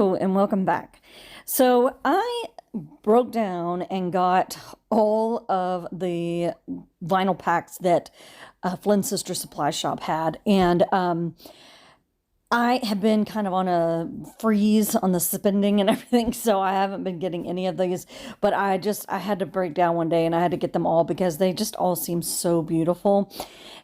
Hello and welcome back. So I broke down and got all of the vinyl packs that Flynn Sister Supply Shop had, and I have been kind of on a freeze on the spending and everything, so I haven't been getting any of these, but I had to break down one day and I had to get them all because they just all seem so beautiful.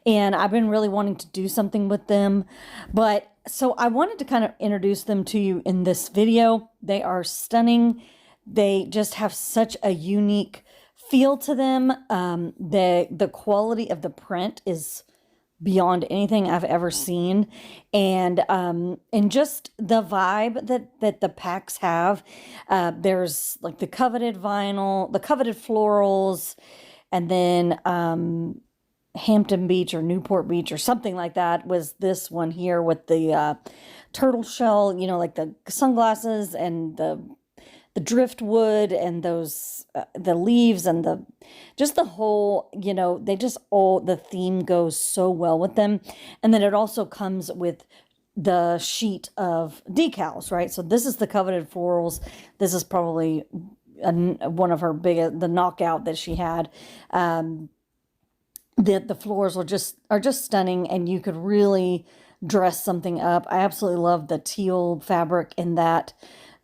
And I've been really wanting to do something with them, but so I wanted to kind of introduce them to you in this video. They are stunning. They just have such a unique feel to them. The quality of the print is beyond anything I've ever seen, and just the vibe that the packs have. There's like the coveted vinyl, the coveted florals, and then Hampton Beach or Newport Beach or something like that was this one here with the turtle shell, you know, like the sunglasses and the driftwood and those the leaves and just the whole, you know, they just all, the theme goes so well with them. And then it also comes with the sheet of decals, right? So this is the coveted florals. This is probably one of her the knockout that she had. The floors are just stunning, and you could really dress something up. I absolutely love the teal fabric in that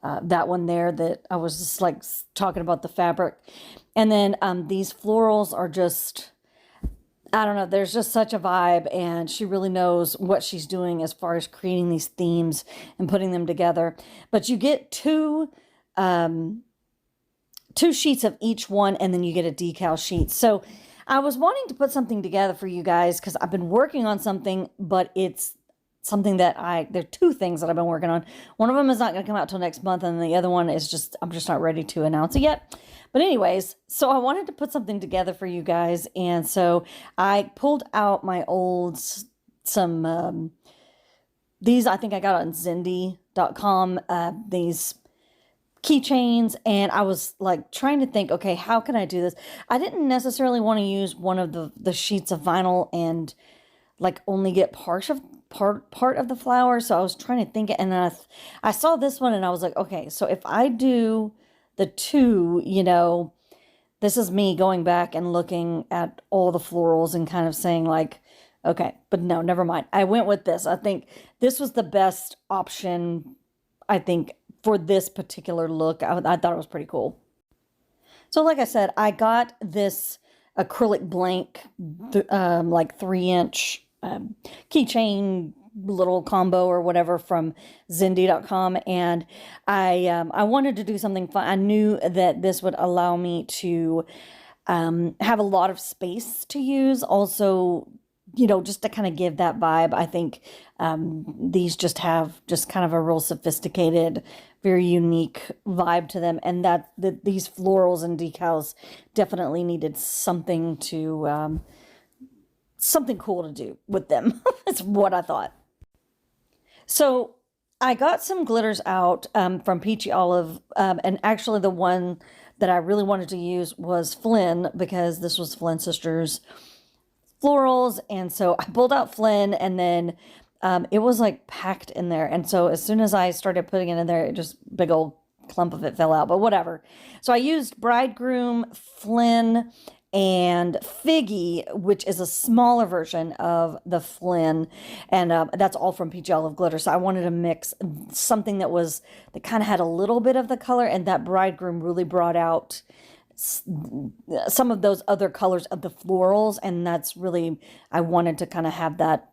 one there that I was just like talking about the fabric. And then these florals are just, I don't know, there's just such a vibe, and she really knows what she's doing as far as creating these themes and putting them together. But you get two sheets of each one, and then you get a decal sheet. So I was wanting to put something together for you guys because I've been working on something, but it's something that there are two things that I've been working on. One of them is not going to come out till next month, and the other one is just, I'm just not ready to announce it yet. But anyways, so I wanted to put something together for you guys, and so I pulled out my old, these I think I got on Zendy.com, these keychains, and I was like trying to think, okay, how can I do this? I didn't necessarily want to use one of the sheets of vinyl and like only get part of the flower. So I was trying to think, and I saw this one and I was like, okay, so if I do the two, you know, this is me going back and looking at all the florals and kind of saying like, okay, but no, never mind. I went with this. I think this was the best option, I think, for this particular look. I thought it was pretty cool. So like I said, I got this acrylic blank, like 3-inch keychain little combo or whatever from Zendy.com, and I wanted to do something fun. I knew that this would allow me to have a lot of space to use. Also, you know, just to kind of give that vibe. I think these just have just kind of a real sophisticated, very unique vibe to them, and these florals and decals definitely needed something to something cool to do with them. That's what I thought. So I got some glitters out from Peachy Olive, and actually the one that I really wanted to use was Flynn, because this was Flynn Sisters florals, and so I pulled out Flynn, and then it was like packed in there, and so as soon as I started putting it in there, it just big old clump of it fell out, but whatever. So I used Bridegroom, Flynn, and Figgy, which is a smaller version of the Flynn, and that's all from Peach Olive Glitter. So I wanted to mix something that kind of had a little bit of the color, and that Bridegroom really brought out some of those other colors of the florals, and that's really, I wanted to kind of have that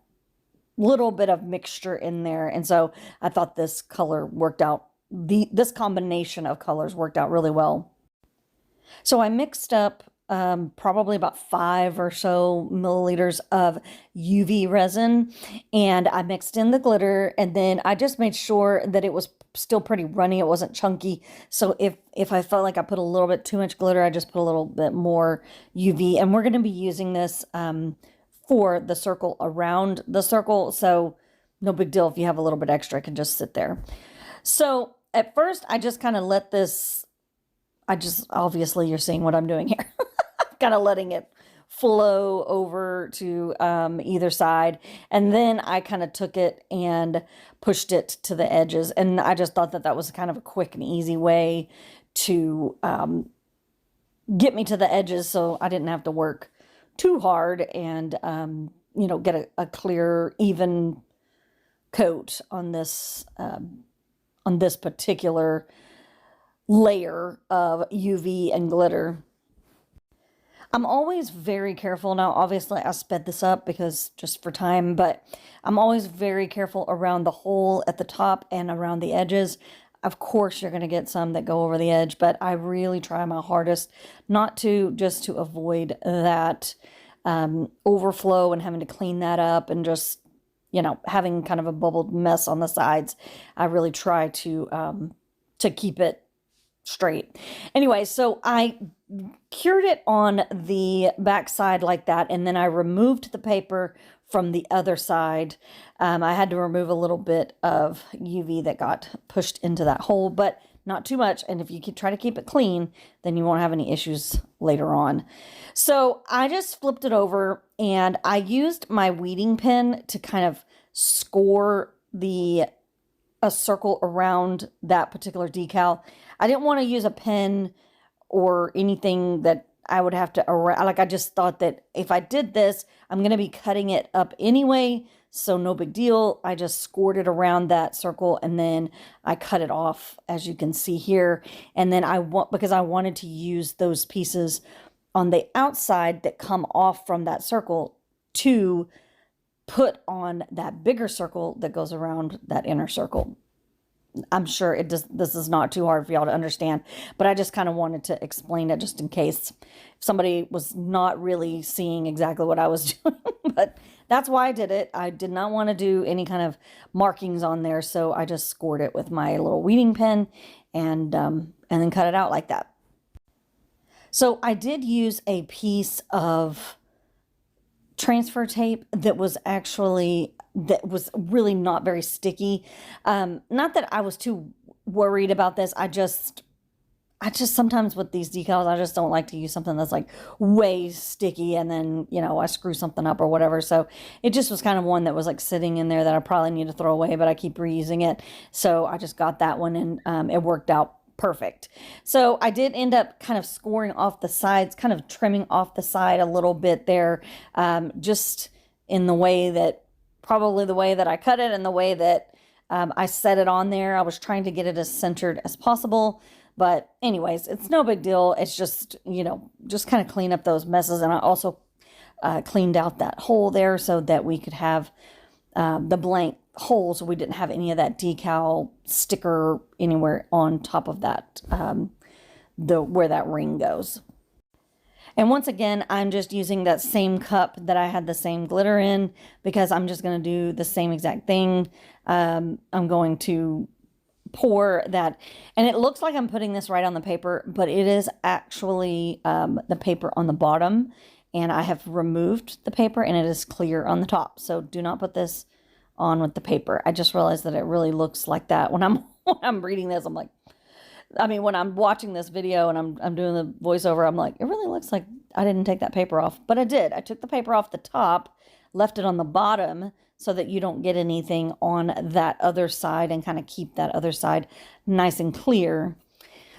little bit of mixture in there, and so I thought this color worked out, this combination of colors worked out really well. So I mixed up probably about 5 or so milliliters of UV resin, and I mixed in the glitter, and then I just made sure that it was still pretty runny. It wasn't chunky. So if I felt like I put a little bit too much glitter, I just put a little bit more UV, and we're going to be using this for the circle around the circle. So no big deal if you have a little bit extra, it can just sit there. So at first I just kind of let this, obviously you're seeing what I'm doing here. Kind of letting it flow over to either side. And then I kind of took it and pushed it to the edges. And I just thought that that was kind of a quick and easy way to get me to the edges so I didn't have to work too hard and, you know, get a clear, even coat on this particular layer of UV and glitter. I'm always very careful. Now, obviously, I sped this up because just for time, but I'm always very careful around the hole at the top and around the edges. Of course, you're going to get some that go over the edge, but I really try my hardest not to, just to avoid that overflow and having to clean that up and just, you know, having kind of a bubbled mess on the sides. I really try to keep it straight. Anyway, so I cured it on the back side like that, and then I removed the paper from the other side. I had to remove a little bit of UV that got pushed into that hole, but not too much. And if you try to keep it clean, then you won't have any issues later on. So I just flipped it over and I used my weeding pen to kind of score a circle around that particular decal. I didn't want to use a pen or anything that I would have to, like, I just thought that if I did this, I'm going to be cutting it up anyway, so no big deal. I just scored it around that circle and then I cut it off, as you can see here. And then because I wanted to use those pieces on the outside that come off from that circle to put on that bigger circle that goes around that inner circle. I'm sure this is not too hard for y'all to understand, but I just kind of wanted to explain it just in case somebody was not really seeing exactly what I was doing. But that's why I did it. I did not want to do any kind of markings on there, so I just scored it with my little weeding pen and then cut it out like that. So I did use a piece of transfer tape that was really not very sticky. Not that I was too worried about this. I just sometimes with these decals, I just don't like to use something that's like way sticky and then, you know, I screw something up or whatever. So it just was kind of one that was like sitting in there that I probably need to throw away, but I keep reusing it. So I just got that one and it worked out perfect. So I did end up kind of scoring off the sides, kind of trimming off the side a little bit there, just in the way that, probably the way that I cut it and the way that I set it on there. I was trying to get it as centered as possible. But anyways, it's no big deal. It's just, you know, just kind of clean up those messes. And I also cleaned out that hole there so that we could have the blank hole, so we didn't have any of that decal sticker anywhere on top of that, where that ring goes. And once again, I'm just using that same cup that I had the same glitter in because I'm just going to do the same exact thing. I'm going to pour that, and it looks like I'm putting this right on the paper, but it is actually the paper on the bottom, and I have removed the paper and it is clear on the top. So do not put this on with the paper. I just realized that it really looks like that when I'm reading this. I'm like, I mean, when I'm watching this video and I'm doing the voiceover, I'm like, it really looks like I didn't take that paper off, but I did. I took the paper off the top, left it on the bottom so that you don't get anything on that other side and kind of keep that other side nice and clear.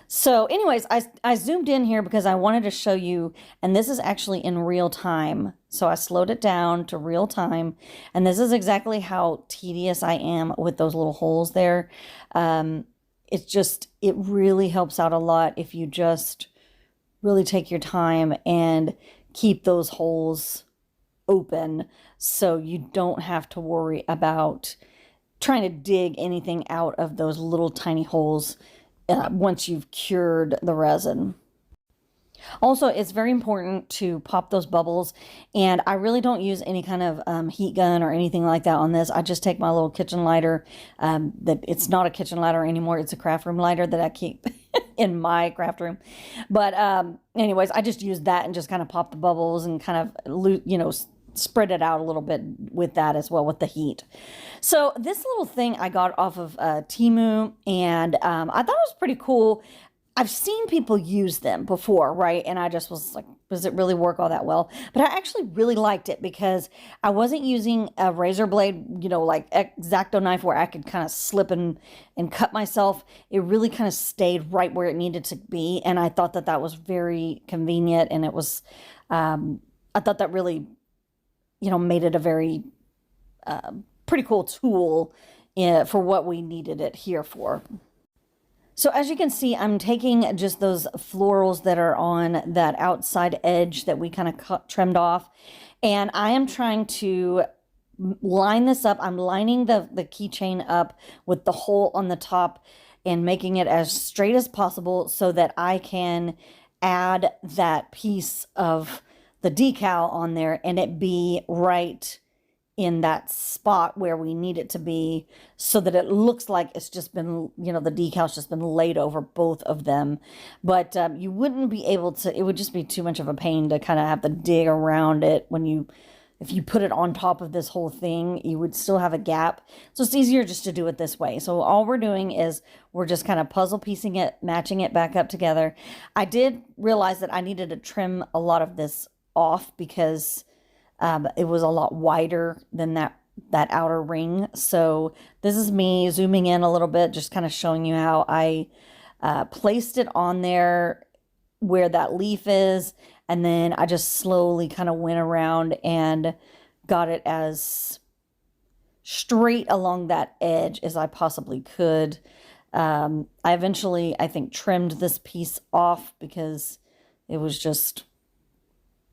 So anyways, I zoomed in here because I wanted to show you, and this is actually in real time. So I slowed it down to real time, and this is exactly how tedious I am with those little holes there. It really helps out a lot if you just really take your time and keep those holes open so you don't have to worry about trying to dig anything out of those little tiny holes once you've cured the resin. Also, it's very important to pop those bubbles, and I really don't use any kind of heat gun or anything like that on this. I just take my little kitchen lighter, that it's not a kitchen lighter anymore, it's a craft room lighter that I keep in my craft room. But anyways, I just use that and just kind of pop the bubbles and kind of, you know, spread it out a little bit with that as well, with the heat. So this little thing I got off of Temu, and I thought it was pretty cool. I've seen people use them before, right? And I just was like, does it really work all that well? But I actually really liked it because I wasn't using a razor blade, like X-Acto knife where I could kind of slip and cut myself. It really kind of stayed right where it needed to be. And I thought that that was very convenient. And it was, I thought that really, made it a very pretty cool tool for what we needed it here for. So as you can see, I'm taking just those florals that are on that outside edge that we kind of trimmed off. And I am trying to line this up. I'm lining the keychain up with the hole on the top and making it as straight as possible so that I can add that piece of the decal on there and it be right in that spot where we need it to be so that it looks like it's just been, the decal's just been laid over both of them. But you wouldn't be able to, it would just be too much of a pain to kind of have to dig around it if you put it on top of this whole thing, you would still have a gap. So it's easier just to do it this way. So all we're doing is we're just kind of puzzle piecing it, matching it back up together. I did realize that I needed to trim a lot of this off because it was a lot wider than that outer ring. So this is me zooming in a little bit, just kind of showing you how I placed it on there where that leaf is. And then I just slowly kind of went around and got it as straight along that edge as I possibly could. I eventually, I think, trimmed this piece off because it was just,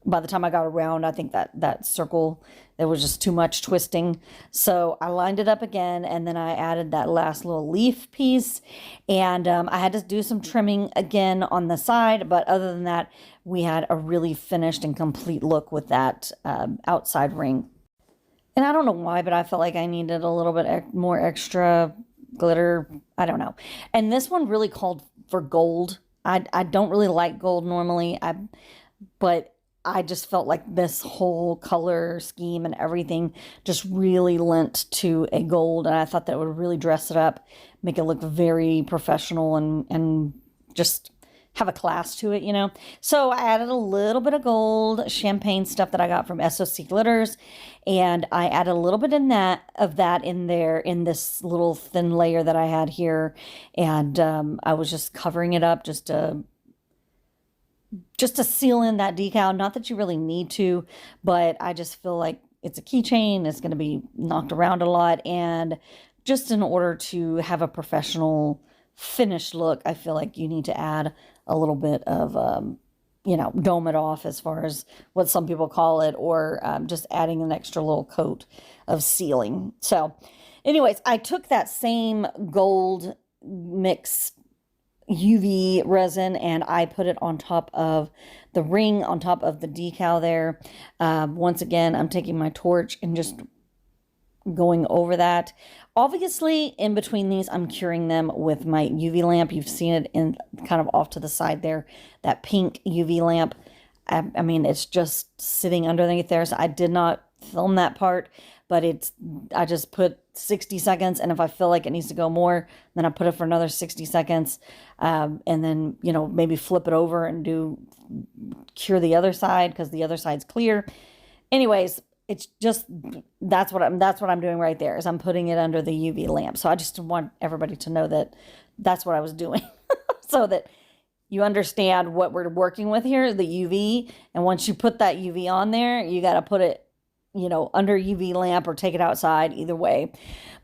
by the time I got around, I think that circle, there was just too much twisting. So I lined it up again, and then I added that last little leaf piece. And I had to do some trimming again on the side. But other than that, we had a really finished and complete look with that outside ring. And I don't know why, but I felt like I needed a little bit more extra glitter. I don't know. And this one really called for gold. I don't really like gold normally, but I just felt like this whole color scheme and everything just really lent to a gold. And I thought that would really dress it up, make it look very professional and just have a class to it, So I added a little bit of gold champagne stuff that I got from SOC Glitters. And I added a little bit of that in there in this little thin layer that I had here. And I was just covering it up just to seal in that decal. Not that you really need to, but I just feel like it's a keychain. It's going to be knocked around a lot. And just in order to have a professional finished look, I feel like you need to add a little bit of, dome it off as far as what some people call it, or just adding an extra little coat of sealing. So anyways, I took that same gold mix UV resin and I put it on top of the ring, on top of the decal there. Once again, I'm taking my torch and just going over that. Obviously, in between these, I'm curing them with my UV lamp. You've seen it in kind of off to the side there, that pink UV lamp. I mean, it's just sitting underneath there. So I did not film that part, but I just put 60 seconds. And if I feel like it needs to go more, then I put it for another 60 seconds. And then, maybe flip it over and cure the other side because the other side's clear. Anyways, it's just, that's what I'm doing right there is I'm putting it under the UV lamp. So I just want everybody to know that that's what I was doing so that you understand what we're working with here, the UV. And once you put that UV on there, you got to put it, under UV lamp or take it outside, either way.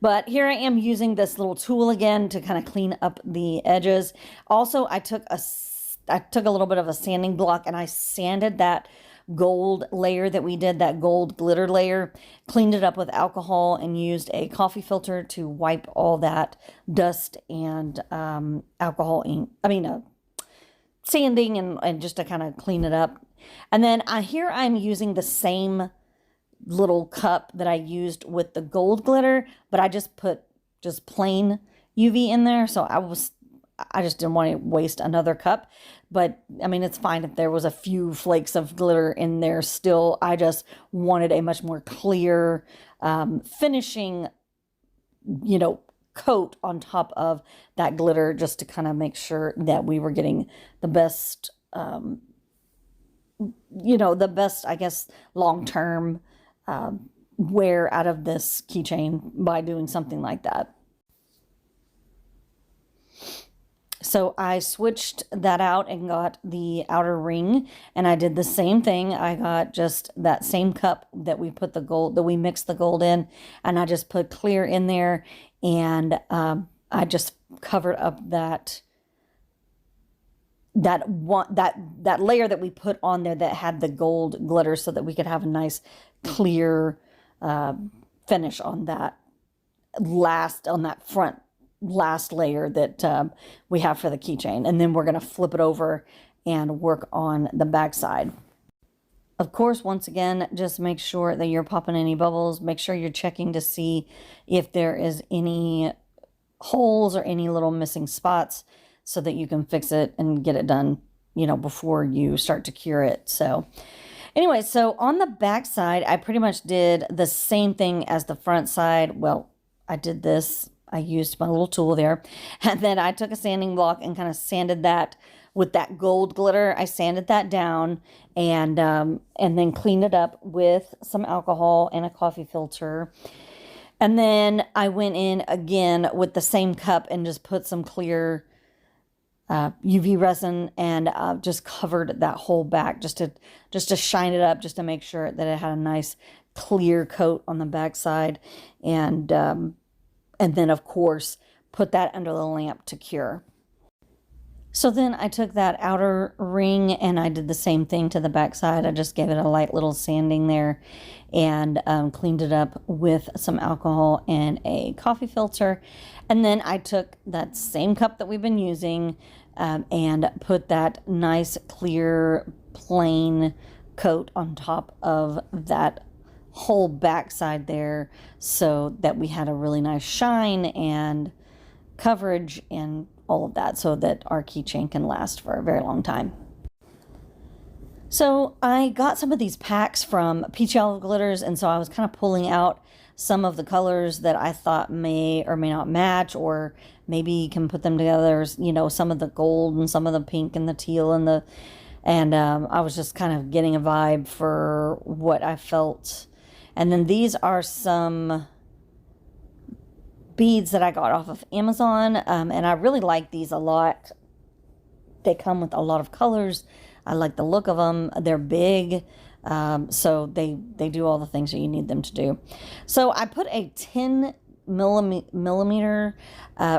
But here I am using this little tool again to kind of clean up the edges. Also, I took a little bit of a sanding block and I sanded that gold layer that we did, that gold glitter layer, cleaned it up with alcohol and used a coffee filter to wipe all that dust and alcohol ink, sanding and just to kind of clean it up. And then here I'm using the same little cup that I used with the gold glitter, but I just put plain UV in there. So I just didn't want to waste another cup. But it's fine if there was a few flakes of glitter in there still. I just wanted a much more clear finishing, coat on top of that glitter, just to kind of make sure that we were getting the best, the best, I guess, long-term wear out of this keychain by doing something like that. So I switched that out and got the outer ring, and I did the same thing. I got just that same cup that we put the gold, that we mixed the gold in, and I just put clear in there, and I just covered up that layer that we put on there that had the gold glitter, so that we could have a nice clear finish on that front last layer that we have for the keychain. And then we're going to flip it over and work on the back side. Of course, once again, just make sure that you're popping any bubbles. Make sure you're checking to see if there is any holes or any little missing spots, so that you can fix it and get it done, before you start to cure it. So anyway, so on the back side, I pretty much did the same thing as the front side. Well, I did this. I used my little tool there, and then I took a sanding block and kind of sanded that with that gold glitter. I sanded that down and then cleaned it up with some alcohol and a coffee filter. And then I went in again with the same cup and just put some clear UV resin and just covered that whole back just to shine it up, just to make sure that it had a nice clear coat on the back side. And then, of course, put that under the lamp to cure. So then I took that outer ring and I did the same thing to the back side. I just gave it a light little sanding there and cleaned it up with some alcohol and a coffee filter. And then I took that same cup that we've been using and put that nice, clear, plain coat on top of that whole backside there, so that we had a really nice shine and coverage and all of that, so that our keychain can last for a very long time. So I got some of these packs from Peachy Olive Glitters, and so I was kind of pulling out some of the colors that I thought may or may not match, or maybe you can put them together, some of the gold and some of the pink and the teal and I was just kind of getting a vibe for what I felt. And then these are some beads that I got off of Amazon, and I really like these a lot. They come with a lot of colors. I like the look of them. They're big, so they do all the things that you need them to do. So I put a 10 millimeter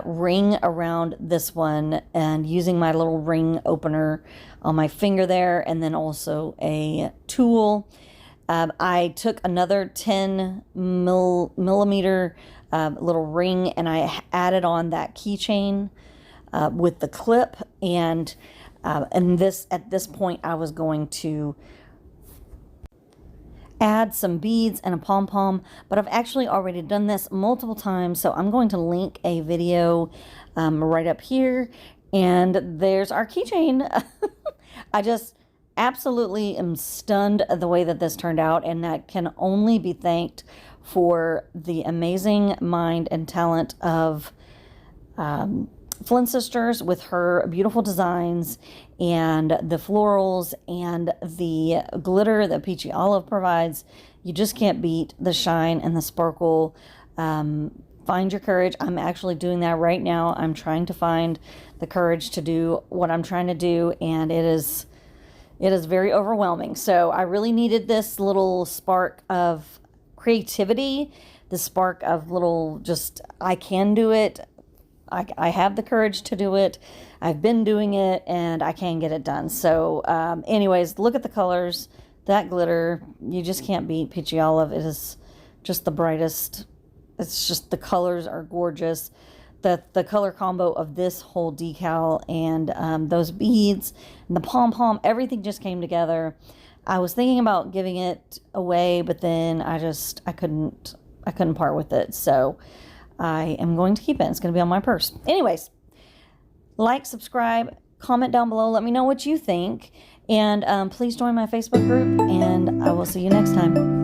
ring around this one, and using my little ring opener on my finger there, and then also a tool. I took another 10 millimeter little ring, and I added on that keychain with the clip, and at this point I was going to add some beads and a pom-pom, but I've actually already done this multiple times, so I'm going to link a video right up here, and there's our keychain. I just absolutely am stunned at the way that this turned out, and that can only be thanked for the amazing mind and talent of Flynn Sisters, with her beautiful designs and the florals and the glitter that Peachy Olive provides. You just can't beat the shine and the sparkle. Find your courage. I'm actually doing that right now. I'm trying to find the courage to do what I'm trying to do, and it is very overwhelming. So I really needed this little spark of creativity, the spark of little, just, I can do it. I have the courage to do it. I've been doing it, and I can get it done. So anyways, look at the colors, that glitter. You just can't beat Peachy Olive. It is just the brightest. It's just, the colors are gorgeous. The color combo of this whole decal and those beads and the pom-pom, everything just came together. I was thinking about giving it away, but then I couldn't part with it. So I am going to keep it. It's going to be on my purse. Anyways, like, subscribe, comment down below. Let me know what you think. And please join my Facebook group, and I will see you next time.